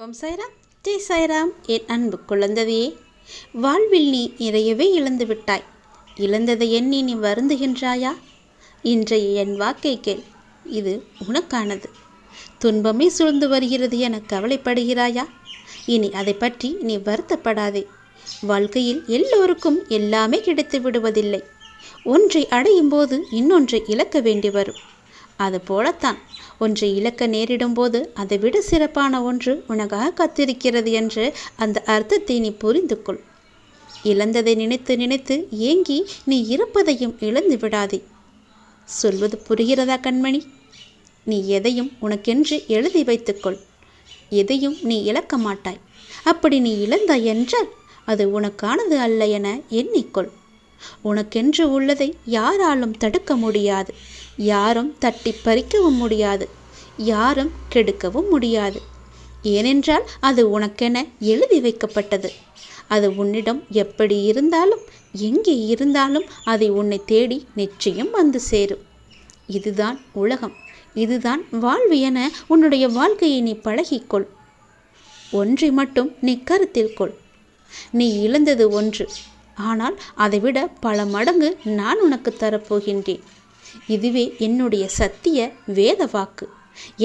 ஓம் சாய்ராம், ஜெய் சாய்ராம். என் அன்பு குழந்தையே, வாழ்வில் நீ நிறையவே இழந்து விட்டாய். இழந்ததை எண்ணி நீ வருந்துகின்றாயா? இன்றைய என் வாக்கை கேள், இது உனக்கானது. துன்பமே சூழ்ந்து வருகிறது என கவலைப்படுகிறாயா? இனி அதை பற்றி நீ வருத்தப்படாதே. வாழ்க்கையில் எல்லோருக்கும் எல்லாமே கிடைத்து விடுவதில்லை. ஒன்றை அடையும் போது இன்னொன்றை இழக்க வேண்டி வரும். அதுபோலத்தான் ஒன்றை இழக்க நேரிடும் போது அதை விட சிறப்பான ஒன்று உனக்காக காத்திருக்கிறது என்று அந்த அர்த்தத்தை நீ புரிந்து கொள். இழந்ததை நினைத்து நினைத்து ஏங்கி நீ இருப்பதையும் இழந்து விடாதே. சொல்வது புரிகிறதா கண்மணி? நீ எதையும் உனக்கென்று எழுதி வைத்துக்கொள். எதையும் நீ இழக்க மாட்டாய். அப்படி நீ இழந்தாய் என்றால் அது உனக்கானது அல்ல என எண்ணிக்கொள். உனக்கென்று உள்ளதை யாராலும் தடுக்க முடியாது. யாரும் தட்டி பறிக்கவும் முடியாது. யாரும் கெடுக்கவும் முடியாது. ஏனென்றால் அது உனக்கென எழுதி வைக்கப்பட்டது. அது உன்னிடம் எப்படி இருந்தாலும் எங்கே இருந்தாலும் அதை உன்னை தேடி நிச்சயம் வந்து சேரும். இதுதான் உலகம், இதுதான் வாழ்வு என உன்னுடைய வாழ்க்கையை நீ பழகிக்கொள். ஒன்றை மட்டும் நீ கருத்தில் கொள். நீ இழந்தது ஒன்று, ஆனால் அதைவிட பல மடங்கு நான் உனக்கு தரப்போகின்றேன். இதுவே என்னுடைய சத்திய வேத வாக்கு.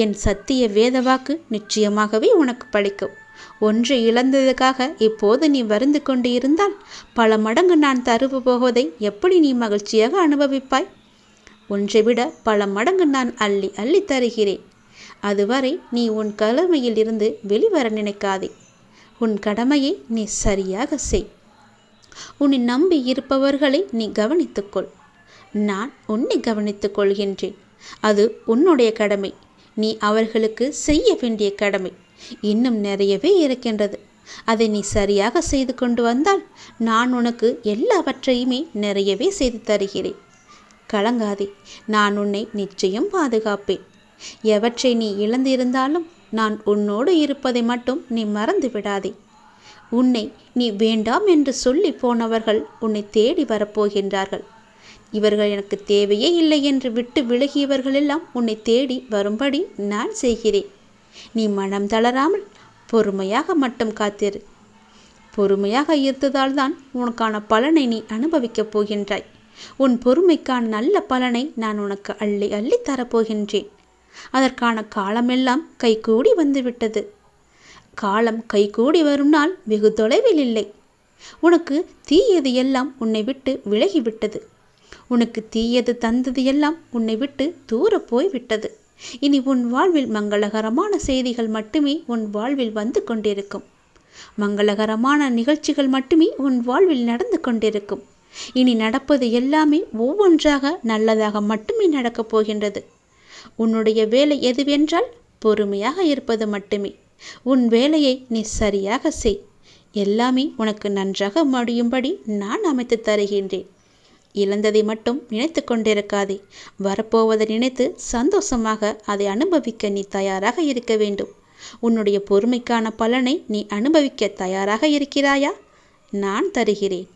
என் சத்திய வேத வாக்கு நிச்சயமாகவே உனக்கு பலிக்கும். ஒன்றை இழந்ததுக்காக இப்போது நீ வருந்து கொண்டு இருந்தால் பல மடங்கு நான் தருவ போவதை எப்படி நீ மகிழ்ச்சியாக அனுபவிப்பாய்? ஒன்றை விட பல மடங்கு நான் அள்ளி அள்ளி தருகிறேன். அதுவரை நீ உன் கடமையில் இருந்து வெளிவர நினைக்காதே. உன் கடமையை நீ சரியாக செய். உன்னை நம்பி இருப்பவர்களை நீ கவனித்துக்கொள். நான் உன்னை கவனித்துக் கொள்கின்றேன். அது உன்னுடைய கடமை. நீ அவர்களுக்கு செய்ய வேண்டிய கடமை இன்னும் நிறையவே இருக்கின்றது. அதை நீ சரியாக செய்து கொண்டு வந்தால் நான் உனக்கு எல்லாவற்றையுமே நிறையவே செய்து தருகிறேன். கலங்காதே, நான் உன்னை நிச்சயம் பாதுகாப்பேன். எவற்றை நீ இழந்திருந்தாலும் நான் உன்னோடு இருப்பதை மட்டும் நீ மறந்து விடாதே. உன்னை நீ வேண்டாம் என்று சொல்லி போனவர்கள் உன்னை தேடி வரப்போகின்றார்கள். இவர்கள் எனக்கு தேவையே இல்லை என்று விட்டு விலகியவர்களெல்லாம் உன்னை தேடி வரும்படி நான் செய்கிறேன். நீ மனம் தளராமல் பொறுமையாக மட்டும் காத்திரு. பொறுமையாக இருந்ததால் தான் உனக்கான பலனை நீ அனுபவிக்கப் போகின்றாய். உன் பொறுமைக்கான நல்ல பலனை நான் உனக்கு அள்ளி அள்ளி தரப்போகின்றேன். அதற்கான காலமெல்லாம் கைகூடி வந்துவிட்டது. காலம் கைகூடி வரும் நாள் வெகு தொலைவில் இல்லை. உனக்கு தீயது எல்லாம் உன்னை விட்டு விலகிவிட்டது. உனக்கு தீயது தந்தது எல்லாம் உன்னை விட்டு தூர போய்விட்டது. இனி உன் வாழ்வில் மங்களகரமான செய்திகள் மட்டுமே உன் வாழ்வில் வந்து கொண்டிருக்கும். மங்களகரமான நிகழ்ச்சிகள் மட்டுமே உன் வாழ்வில் நடந்து கொண்டிருக்கும். இனி நடப்பது எல்லாமே ஒவ்வொன்றாக நல்லதாக மட்டுமே நடக்கப் போகின்றது. உன்னுடைய வேலை எதுவென்றால் பொறுமையாக இருப்பது மட்டுமே. உன் வேலையை நீ சரியாக செய். எல்லாமே உனக்கு நன்றாக முடியும்படி நான் அமைத்து தருகின்றேன். இழந்ததை மட்டும் நினைத்து கொண்டிருக்காதே. வரப்போவதை நினைத்து சந்தோஷமாக அதை அனுபவிக்க நீ தயாராக இருக்க வேண்டும். உன்னுடைய பொறுமைக்கான பலனை நீ அனுபவிக்க தயாராக இருக்கிறாயா? நான் தருகிறேன்.